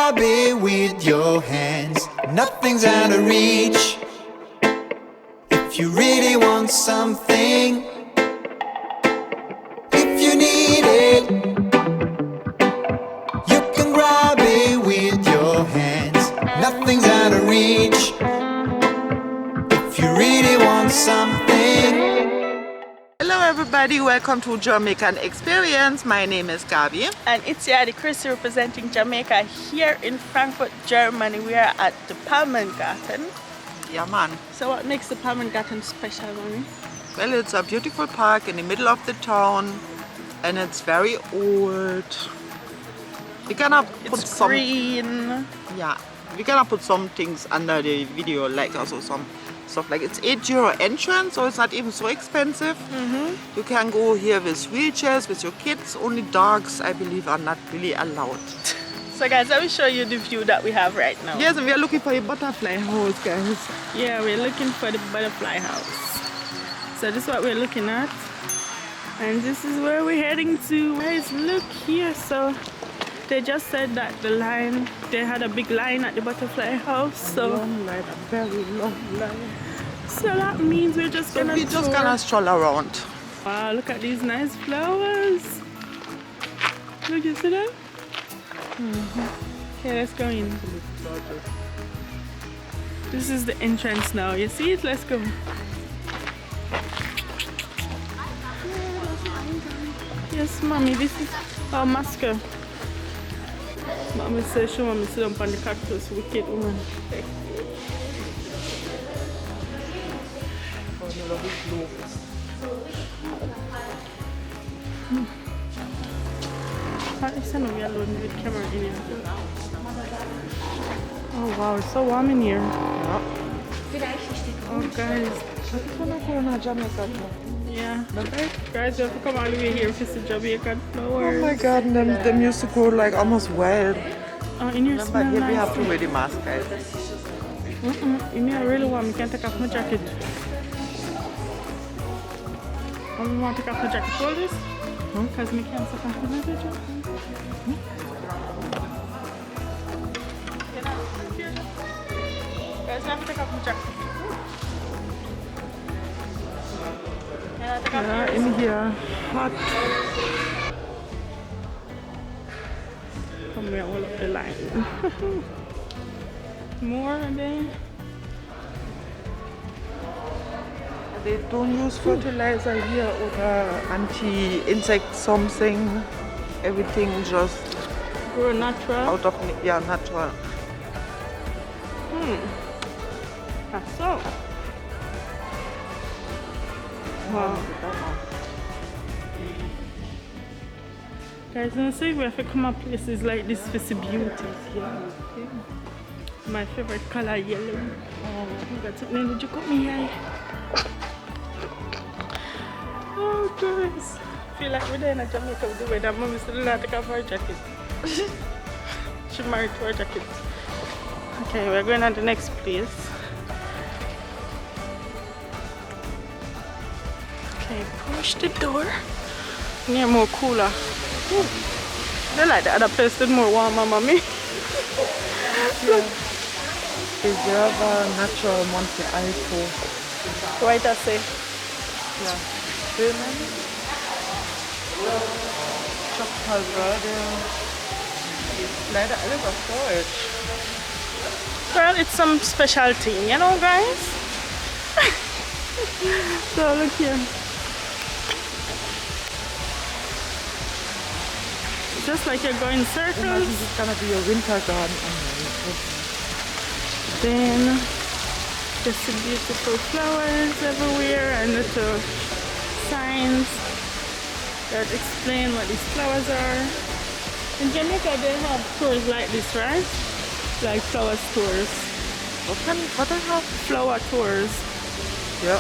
grab it with your hands. Nothing's out of reach. If you really want something, if you need it, you can grab it with your hands. Nothing's out of reach. If you really want something. Hello everybody, welcome to Jamaican Experience. My name is Gabi. And it's Yadi Chrissy representing Jamaica here in Frankfurt, Germany. We are at the Palmen Garten. Yeah man. So what makes the Palmen Garten special, mommy? Well, it's a beautiful park in the middle of the town and it's very old. We're gonna put some green. Yeah, we're gonna put some things under the video, like also some stuff like it's €8 entrance, so it's not even so expensive. You can go here with wheelchairs, with your kids. Only dogs, I believe, are not really allowed. So guys, let me show you the view that we have right now. Yes, and we are looking for a butterfly house, guys. Yeah, we're looking for the butterfly house. So this is what we're looking at. And this is where we're heading to. Guys, look here. So they just said that the line, they had a big line at the butterfly house. So Long line, a very long line. So that means we're just gonna stroll around. Wow, look at these nice flowers. Look, you see that? Okay, let's go in. This is the entrance now. You see it? Let's go. Yes, mommy, this is our mascot. Mommy says she wants me to sit down on the cactus, wicked woman. With camera in here. Oh wow, it's so warm in here. Yeah. Oh guys. Yeah. Guys, you have to come all the way here to see Jamaican flowers. Oh my god, them used to go like almost wild. Oh, in here But smell here nice. we have to wear the mask, guys. In here really warm. You can't take off my jacket. I want to take off my jacket. Hold this. Because I can't take off my jacket. Guys, I have to take off my jacket. Yeah, in here, hot. Come here, all up the line. More again. They don't use fertilizer here or anti-insect something. Everything just Grow natural. out of natural. That's so. Wow. Guys, don't say we have to come up places like this for the beauty. Yeah. My favorite color, yellow. Oh, that's it. Did you cut me eye? Oh, guys. Feel like we're there in Jamaica with the way that mommy still not take off her jacket. She married to her jacket. Okay, we're going to the next place. Okay, push the door. Near more cooler. Ooh. They like the other place that's more warmer, mommy. Look. Preserve natural Monte Alto. Right, I say. Yeah. Palmen. Tropical garden. Leider alles auf Deutsch. Well, it's some special thing, you know, guys? So, look here. Just like you're going circles. This is gonna be a winter garden. Then there's some beautiful flowers everywhere and little signs that explain what these flowers are. In Jamaica they have tours like this, right? Like flower tours. What I have? Flower tours. Yeah.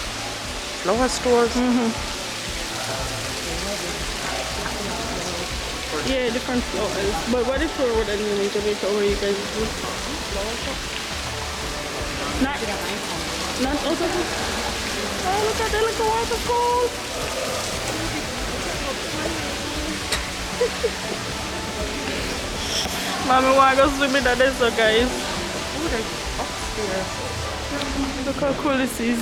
Flower stores. Yeah, different flowers. But what is flower would I name in Jamaica where you guys do? Flower shop? Not also. Oh, look at that little waterfall. Mommy want to go swim in that so guys. Oh, there's upstairs. Look how cool this is.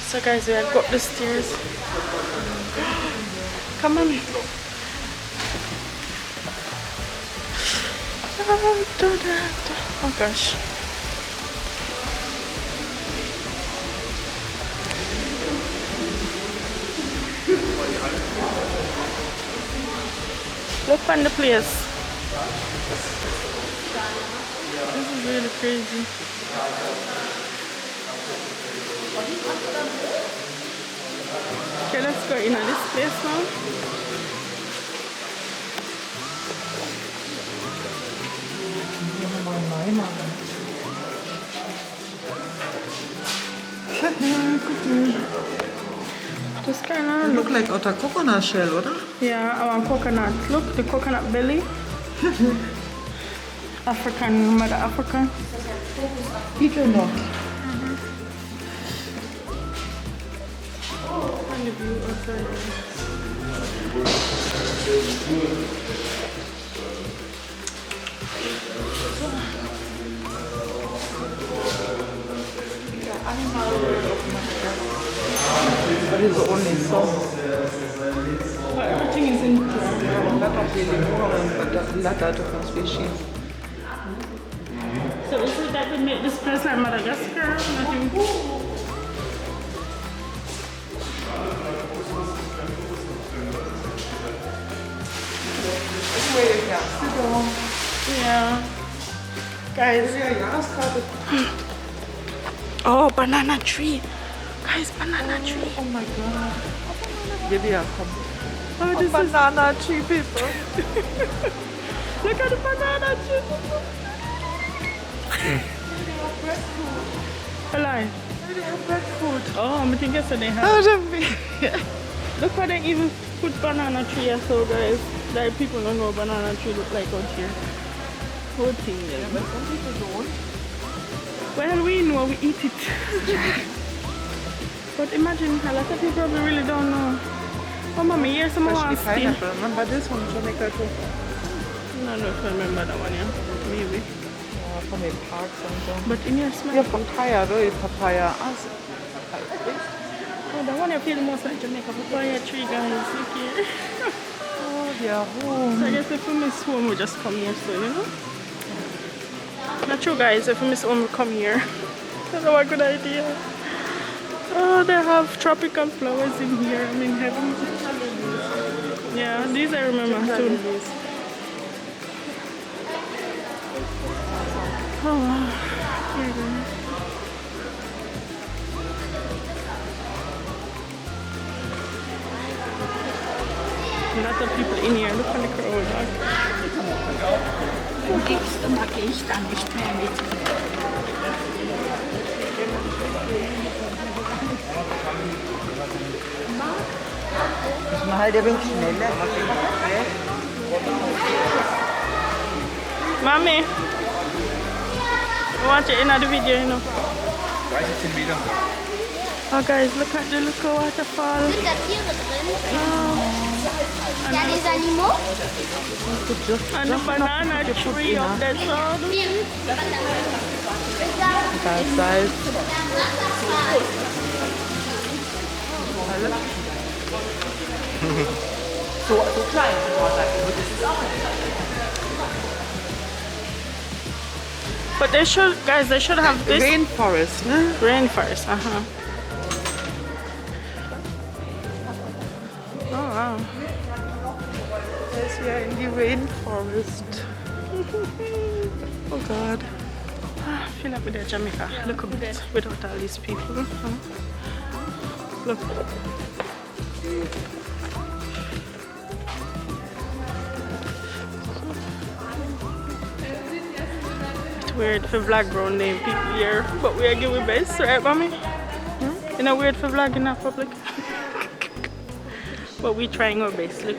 So guys, we have got the stairs. Come on. Oh gosh. Look on the place. This is really crazy. Okay, let's go in this place now. Just kind of Look like out a coconut shell, oder? Yeah, I want coconut. Look, the coconut belly. African, mother African. Eagle nut. And the view outside. But it's only some. But everything is in here. Not really more, but a lot of different species. So is it that they made this place like Madagascar? Nothing. Yeah. Guys. Oh, banana tree. Guys, banana tree. Oh my god. Maybe I'll come. Oh, this is Banana tree, people. look at the banana tree. Alive. They have breadfruit. Oh, I think yes they have. Oh, don't be. Look how they even put banana tree here, so guys. Like people don't know what banana tree look like out here. Whole thing there. But some people don't. Well, we know we eat it. But imagine a lot of people probably really don't know. Oh, mommy, here's some more Especially steam. pineapple. Remember this one, Jamaica too? No, no, I remember that one, yeah. Maybe. Yeah, from the parks and so. But in here, smell. Yeah, papaya, though, papaya. Oh, the one I feel most like Jamaica papaya tree, guys. Look here. Oh, yeah. So I guess if we miss home, we just come here soon, you know? Not true, guys. If we miss home, we come here. That's a good idea. Oh, they have tropical flowers in here. I'm in heaven. Yeah, these I remember too. Oh, wow. Here you go. A lot of people in here. Look at the crowd. Nächste mag ich dann nicht mehr mit. Müssen wir halt ein wenig schneller. Mommy, I want you in the video, you know. Oh guys, look at the little waterfall. Sind da Tiere drin? Ja, les animaux? And the banana tree up there, so. Das Salz. So klein. But they should, guys, they should have this. Rainforest, ne? Rainforest, uh-huh. Oh, wow. Yes, we are in the rainforest. Oh God. I feel like we're in Jamaica. Look a bit without all these people. Look. It's weird for vlog brown name people here, but we are giving best, right, mommy? You know, weird for vlog in that public. But we trying our best. Look.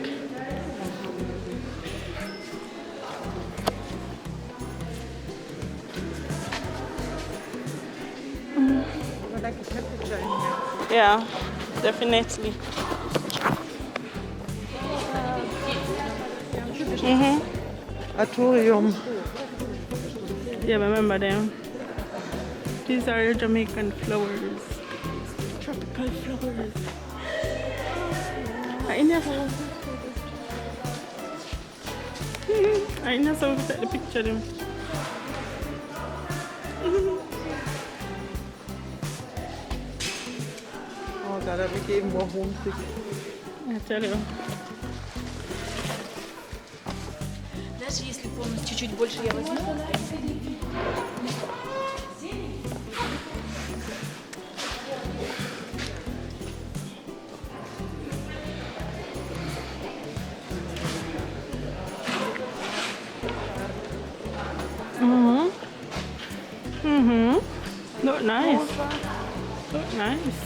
I like the temperature in here. Yeah, definitely. Aquarium. Yeah, remember them. These are Jamaican flowers. Tropical flowers. I know some of the picture them. Oh God, that became more homesick. I tell you. Даже если полностью чуть-чуть больше я возьму. Look nice. Look nice.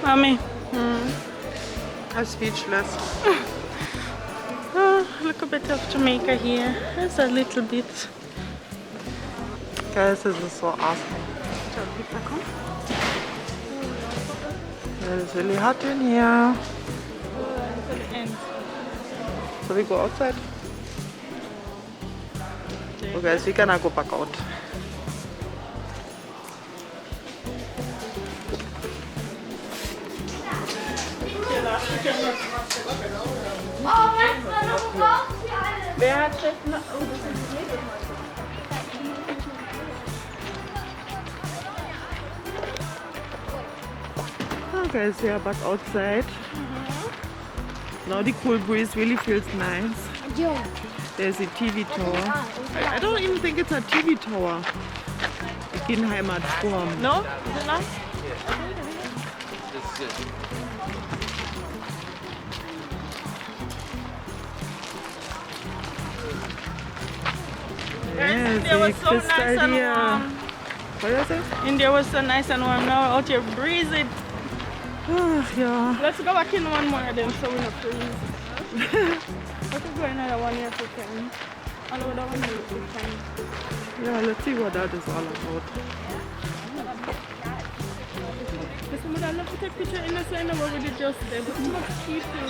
Mommy. I'm speechless. Oh, look a bit of Jamaica here. There's a little bit. Guys, this is so awesome. It's really hot in here. So we go outside. So guys, we gonna go back out. Wer hat jetzt noch... Oh guys, we are back outside. Now the cool breeze really feels nice. There's a TV tower. I don't even think it's a TV tower. In Heimatturm. No? Is it not? Yes, India was so nice and here. warm. What is it? India was so nice and warm. Now out here breezy. Yeah. Let's go back in one more then so we're not freeze. Let's go another one here if we can. Another one here if we can. Yeah, let's see what that is all about. Listen, I love to take picture in the center where we did just there, but too much people.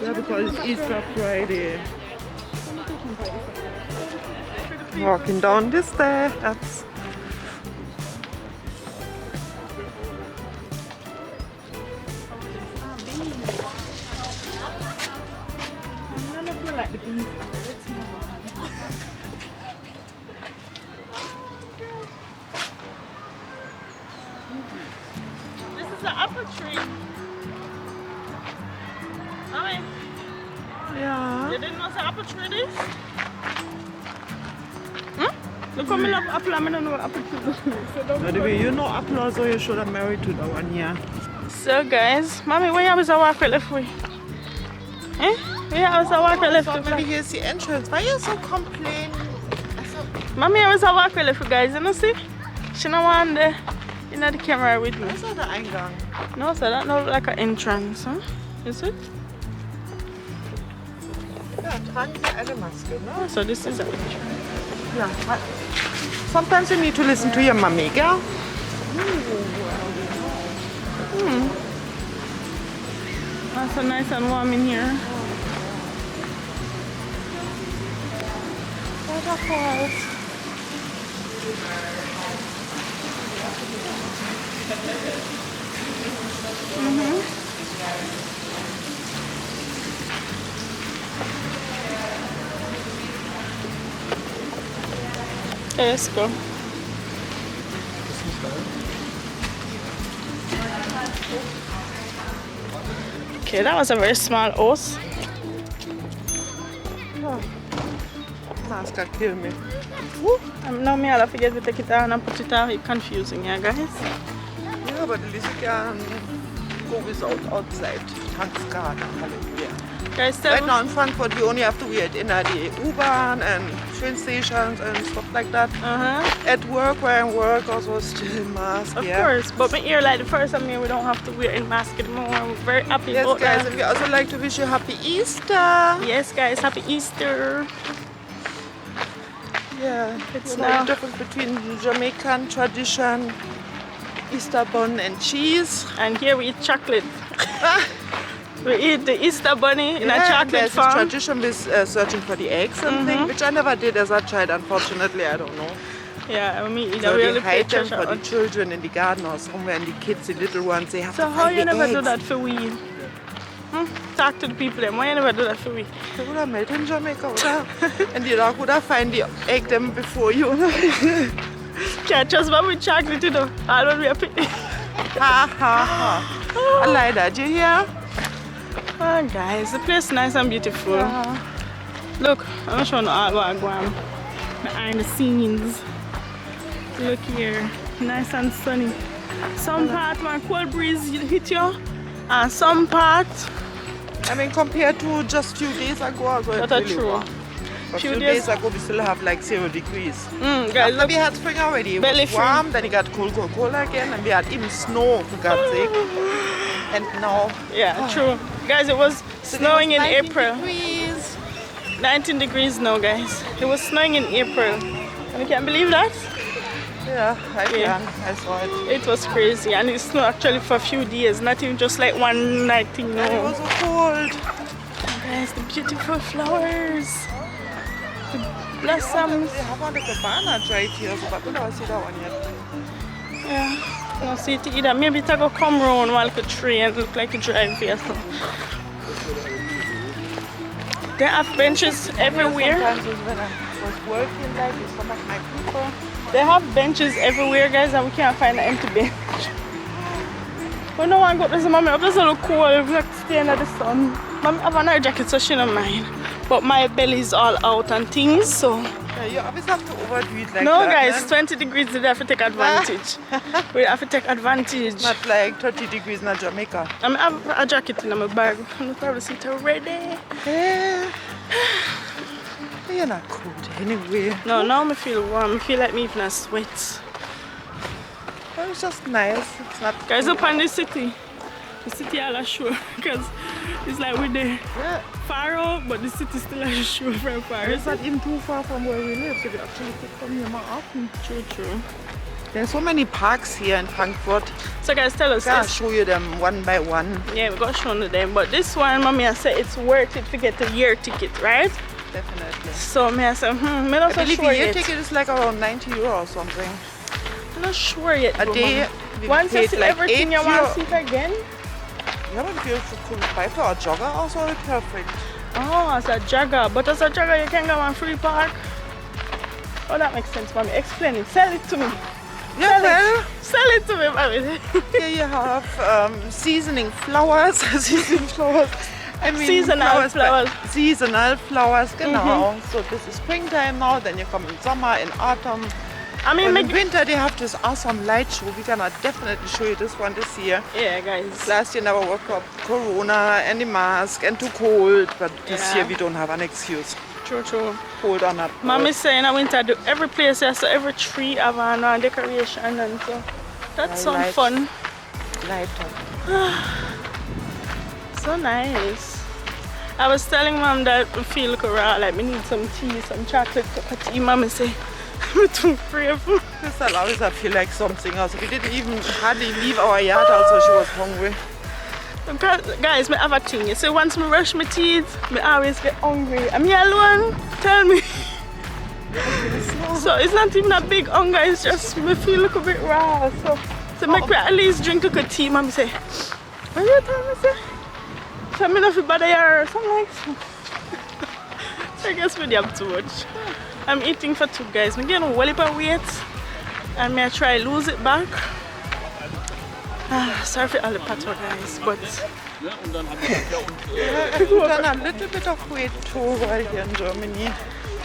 Yeah, because it's Easter Friday. Walking down the steps. Like the beans. This is the apple tree. I mean, Yeah. you didn't know it's an apple tree this? Look how many apple, I don't know what apple tree. By the way, you know applause, so you should have married to the one here. So guys, mommy, where you was a walk left way? Eh? Where was a walk left way? Maybe here's the entrance. Why you so complaining? Mommy, I was a walk left guys, you know see? She don't want the the camera with me. That's not the Eingang. No, so that not like an entrance, huh? Is it? Ja, tragen Sie eine Maske, ne? Oh, so this is an entrance. Yeah. Sometimes you need to listen to your mommy, girl. That's so nice and warm in here. Waterfalls. Okay, let's go. Okay, that was a very small house. Mask kill me. Now me I'll forget to take it down and put it out. It's confusing, yeah, guys. Yeah, but at least you can go without outside. Thanks God. Hallelujah. Guys, tell Right now in Frankfurt, you only have to wear it in the U-Bahn and train stations and stuff like that. At work, where I work, also still mask. Of course, but here, like the first time here, we don't have to wear a mask anymore. We're very happy Yes, about guys, that. and we also like to wish you happy Easter. Yes, guys, happy Easter. Yeah, It's you know now- the difference between Jamaican tradition, Easter bun and cheese. And here we eat chocolate. We eat the Easter bunny in a Yeah, chocolate there's this farm. tradition with searching for the eggs and things, which I never did as a child, unfortunately. I don't know. Yeah, me either. So We they only play hide them treasure for the hunt. children in the garden or somewhere, and the kids, the little ones, they have So to how find you the never do eggs. that for we? Talk to the people then. Why you never do that for we? They would have met in Jamaica, oder? And the dog would have find the egg them before you. Can't trust me with chocolate, you know. I don't be a picnic. Ha ha ha. I like that. You hear? Oh, guys, the place is nice and beautiful. Yeah. Look, I'm showing all what I go on behind the scenes. Look here, nice and sunny. Some part when cold breeze hit you, and some part. I mean, compared to just few days ago, also it's That's really true. warm. A Few few days- days ago, we still have like 0 degrees. Guys, After look. we had spring already. It Belly was free. warm, then it got cold again, and we had even snow, for God's sake. And now, Yeah, true. Guys, it was snowing in 19 April. degrees. 19 degrees now, guys. It was snowing in April. And you can't believe that? Yeah, I Yeah. can. I saw it. It was crazy. And it snowed actually for a few days, not even just like one night thing. And it No. was so cold. Guys, the beautiful flowers. The blossoms. We have one of the bananas right here, so but we don't see that one yet. Yeah. I don't see it either. Maybe it's going to come round while the tree and look like a driveway or something. They have benches everywhere. Sometimes it's when I was working, like with some of my people. They have benches everywhere, guys, and we can't find an empty bench. But no one got this, mommy. I'm just a little cold. We have to stay under the sun. Mommy have another jacket, so she don't mind. But my belly is all out and things, so. Yeah, you always have to overdo it like No, that. guys, man. 20 degrees, we have to take advantage. We have to take advantage. Not like 30 degrees in Jamaica. I have a jacket in my bag. I'm probably see it already. Yeah. You're not cold anyway. No, now I feel warm. I feel like me even a sweat. Well, it's just nice. It's not Guys, up on the city. The city all ashore because it's like we're there Yeah. far out, but the city still ashore from far. It's not even too far from where we live, so we actually could come here more often. True, true. There's so many parks here in Frankfurt. So guys, tell us. I'll show you them one by one. Yeah, we got shown them, but this one, mommy, I said it's worth it to get a year ticket, right? Definitely. So me, I said, I'm not I so believe sure the year yet. ticket is like around 90 euro or something. I'm not sure yet. A though, day, mommy. we Once you paid see like everything, 8 you want euro. to see it again? Yeah, but if you could buy for a jogger also, it's perfect. Oh, as a jogger. But as a jogger, you can go on free park. Oh, that makes sense, mommy. Explain it. Sell it to me. Yeah, well, Sell it to me, mommy. here you have seasoning flowers. Seasoning flowers. I mean, Seasonal but flowers. Seasonal flowers, genau. So this is springtime now, then you come in summer, in autumn. I mean, And make in winter they have this awesome light show. We're gonna definitely show you this one this year. yeah, guys. Last year never worked up Corona and the mask and too cold, but this Yeah. year we don't have an excuse. True, true. Cold or not. Mommy saying I winter do every place here, so every tree have a decoration and so that I sounds like- fun. light. So nice. I was telling mom that I feel like raw, like we need some tea, some chocolate cup of tea. Mommy say I'm too grateful. This always I feel like something else. We didn't even hardly leave our yard, also she was hungry. Guys, I have a thing. You see, once I brush my teeth, I always get hungry. I'm here alone. Tell me. So it's not even a big hunger. It's just me feel like a bit raw. So make me at least drink a good tea. Mommy say, what you tell me say? So I'm not feel bad or something like that. So I guess we have too much. I'm eating for two, guys. I'm getting a wallop of weight, and I try lose it back. Sorry for all the patter, guys, but I've done a little bit of weight too while here in Germany.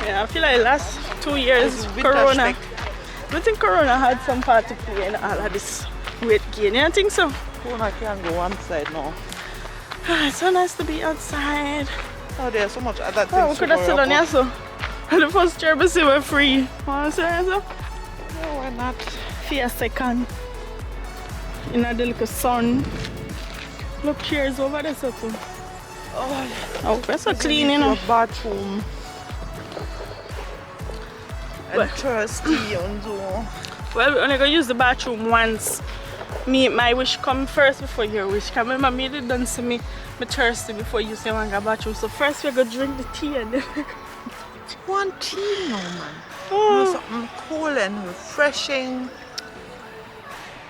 yeah, I feel like last 2 years This is winter Corona. speck. I think Corona had some part to play in all of this weight gain. You don't think so? Corona can go one side now. It's so nice to be outside. Oh, there's so much other things. Oh, we could have to sit worry on here, about. so. The first chair we see were free. Wanna sit here, so? Yeah, why not? For a second. In the little sun. Look, chairs over there, so too. Oh, that's so clean, you know. Your bathroom. And thirsty and so. Well, we're only gonna use the bathroom once. My wish come first before your wish. Cause remember, me did done see me thirsty before you say one go bathroom. So first we're gonna drink the tea and then One tea, no man. oh. Something cool and refreshing.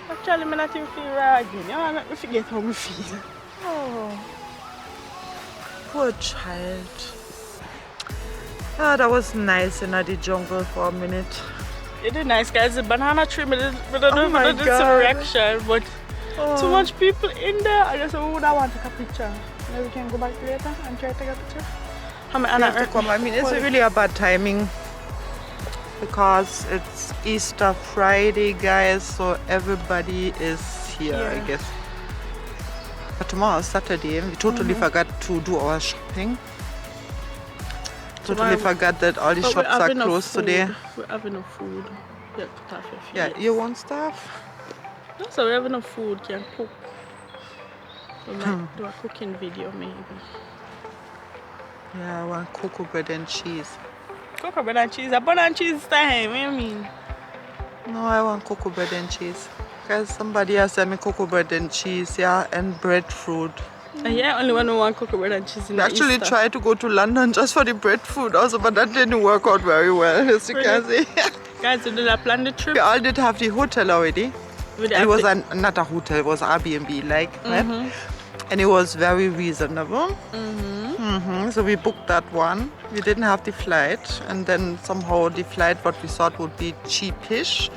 Actually, I'm not even feel right again. You know, I'm not forget how I feel. Oh, poor child. Oh, that was nice in the jungle for a minute. It is nice, guys. The banana tree, but I don't my know God. some reaction, but Oh. too much people in there. I just would I want to take a picture. Maybe we can go back later and try to take a picture. We have to come. I mean, it's really a bad timing because it's Easter Friday, guys, so everybody is here, I Yeah. guess. But tomorrow is Saturday. We totally forgot to do our shopping. Totally Tomorrow- forgot that all the But shops are closed today. We have enough food. Yeah, put off your Yeah, feet. you want stuff? No, so we have enough food, can cook. We might do a cooking video maybe. Yeah, I want cocoa bread and cheese. Cocoa bread and cheese. A bun and cheese time, what do you mean? No, I want cocoa bread and cheese. Because somebody has sent me cocoa bread and cheese, yeah, and breadfruit. Yeah, only one who want cocoa bread and cheese in We the actually Easter. tried to go to London just for the breadfruit also, but that didn't work out very well, as you can see. Guys, we did I plan the trip? We all did have the hotel already. We did It have was the- not a hotel, it was Airbnb, like, right? And it was very reasonable. So we booked that one. We didn't have the flight, and then somehow the flight, what we thought would be cheapish,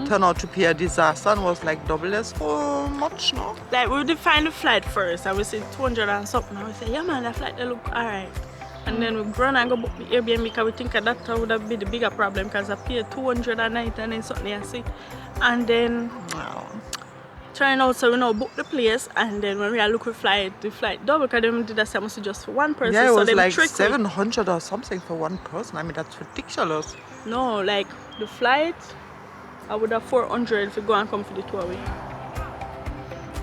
turned out to be a disaster and was like double as for much, no? Like, we did find the flight first. I would say 200 and something. I would say, yeah, man, the flight, they look alright. And then we run and go book the Airbnb because we think that would have been the bigger problem because I paid 200 a night and then something I see. And then Wow. trying out, so we now book the place. And then when we are looking for the flight double because they did that same just for one person. Yeah, it so was they like trick we. 700 or something for one person. I mean, that's ridiculous. No, like the flight, I would have 400 if you go and come for the 2 hours.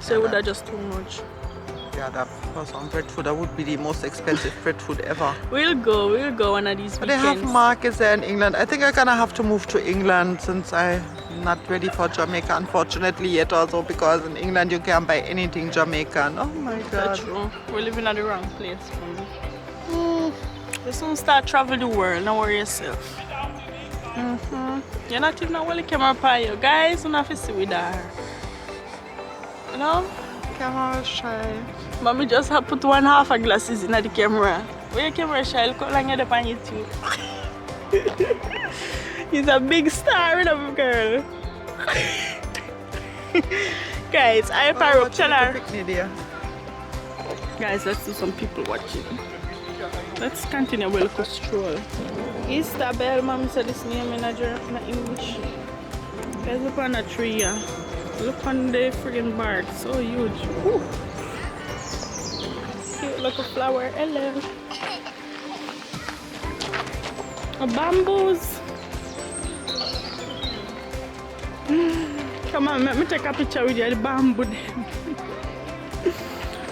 So it would have just too much. Yeah, that for some breadfruit, that would be the most expensive breadfruit ever. We'll go one of these But they weekends. have markets there in England. I think I'm gonna have to move to England since I'm not ready for Jamaica, unfortunately, yet also because in England you can't buy anything Jamaican. Oh my That's god. true. We're living at the wrong place. We soon start travel the world, don't worry yourself. You're not even a camera by you guys, you have to see with her. You know? Camera shy. Mommy just have put 1/2 a glasses in the camera. Where your camera shy? Look how long you're up on YouTube. He's a big star, you know, girl. Guys, I fire up, tell her. Picnic there. Guys, let's do some people watching. Let's continue with a stroll. Easter bell, mommy said this name in English. Guys, look on the tree, yeah. Look on the friggin' bark, so huge. Whew. Cute little flower, hello. Bamboos. Come on, let me take a picture with you, the bamboo.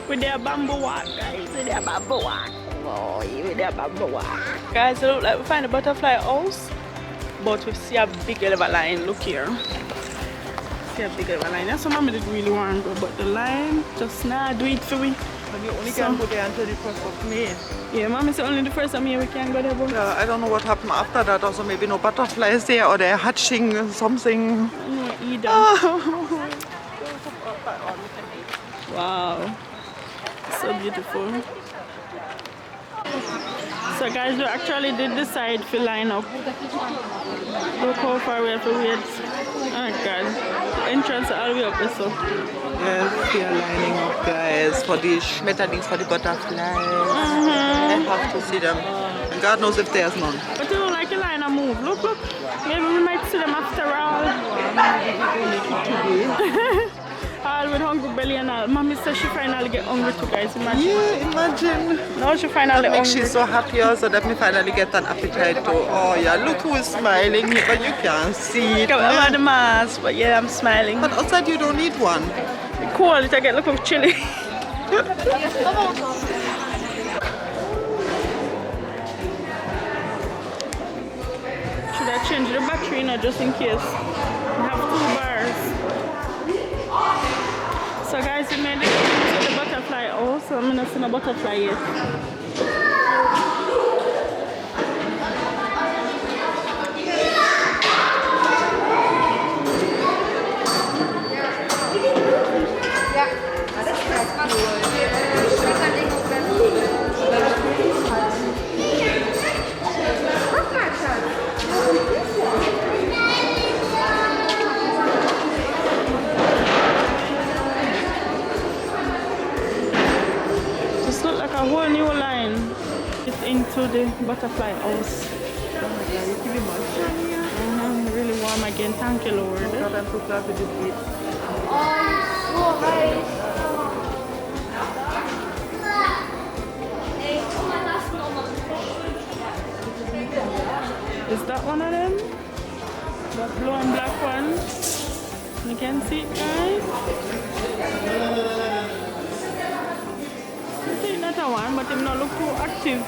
With their bamboo walk, guys. With their bamboo walk. Oh, with their bamboo walk. Guys, it look like we find a butterfly house, but we see a big elephant line. Look here. See a big elephant line. That's what mommy did really want to go, but the line just now do it for me. But you only can go there until the 1st of May. Yeah, mommy said only the 1st of May we can go there. But I don't know what happened after that. Also, maybe no butterflies there or they're hatching something. no, either. Wow. So beautiful. So guys, we actually did decide to line up. Look how far we have to wait. Oh god. Entrance all the way up there, so. Yes, we are lining up, guys, for the schmetterlings, for the butterflies. I have to see them. And God knows if there's none. But you don't like the line and move. Look, look. Maybe we might see them after all. All we with hungry belly and all. Mommy says she finally get hungry too, guys. Imagine. Yeah, imagine. Now she finally Like hungry. she's so happy also that me finally get an appetite too. Oh yeah, look who is smiling here, but you can't see it. I'm on the mask, but yeah, I'm smiling. But outside you don't need one. Cold, it I get look of chilly. Should I change the battery now just in case? I have 2 bars. So guys, we made it to the butterfly house. I'm not seeing a butterfly yet. Just look like a whole new line. It's into the butterfly house. Really warm again. Thank you, Lord. Is that one of them? That blue and black one? You can see it, guys. I think that's a one, but it not look too active.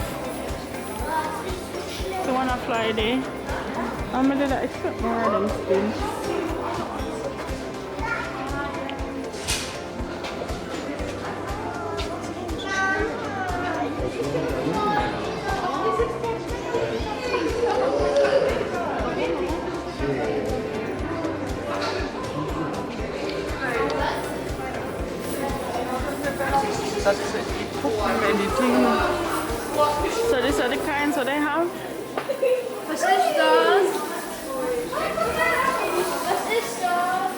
So wanna fly there. I'm gonna expect more of them spins. That's it. Anything. So these are the kinds that they have. Was ist das? Was ist das?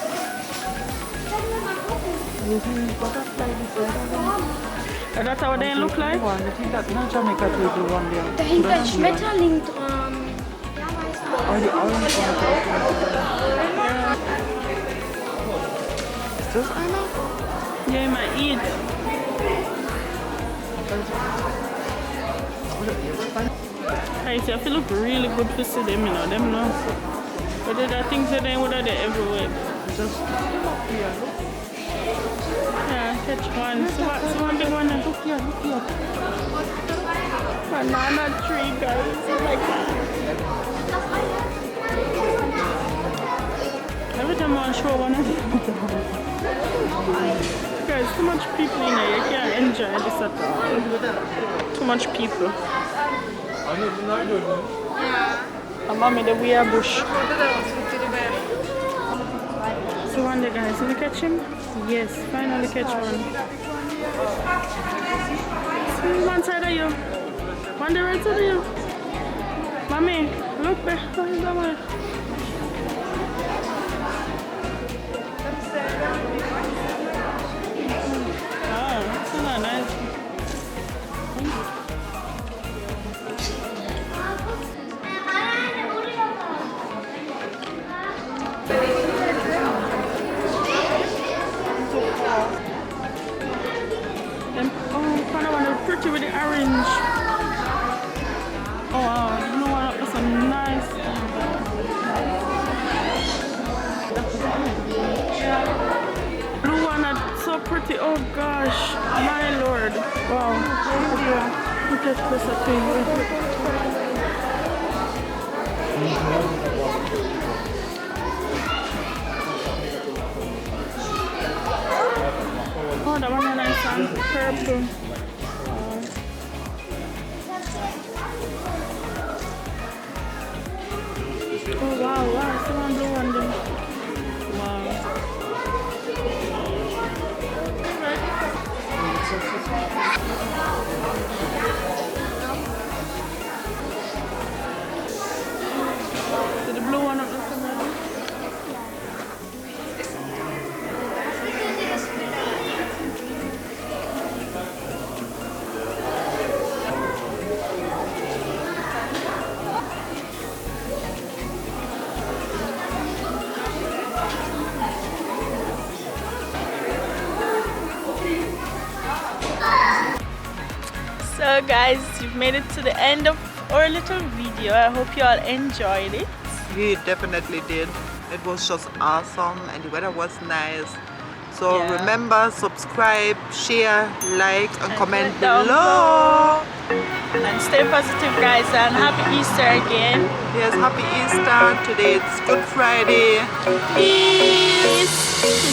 And that's how they look like. Dahinter ein Schmetterling dran. Ist das einer? Yeah, you might eat. I see, I feel look really good to see them, you know, them no. But there are things that they would have there everywhere. Just here. Yeah, catch one. So what's one big one? Look here, look here. Banana tree, guys. Oh my God. Every time I show one of them. Guys, too much people in here. You can't enjoy this at all. Too much people. And mommy, the weird bush. So one day, guys, did you catch him? Yes, finally catch one. See one side of you. One the right side of you. Mommy, look back. That way. Oh, that's not nice. Pretty with the orange. Oh wow, you know what? That's a nice. Blue one that's so pretty. Oh gosh, my lord. Wow. Look at closer to you. Oh, that one is nice and purple. Oh wow, wow, someone blue one there. Wow. So the blue one up there somewhere. So guys, you've made it to the end of our little video. I hope you all enjoyed it. We definitely did. It was just awesome and the weather was nice. So Yeah. remember, subscribe, share, like and comment down below. And stay positive guys, and happy Easter again. Yes, happy Easter. Today it's Good Friday. Peace.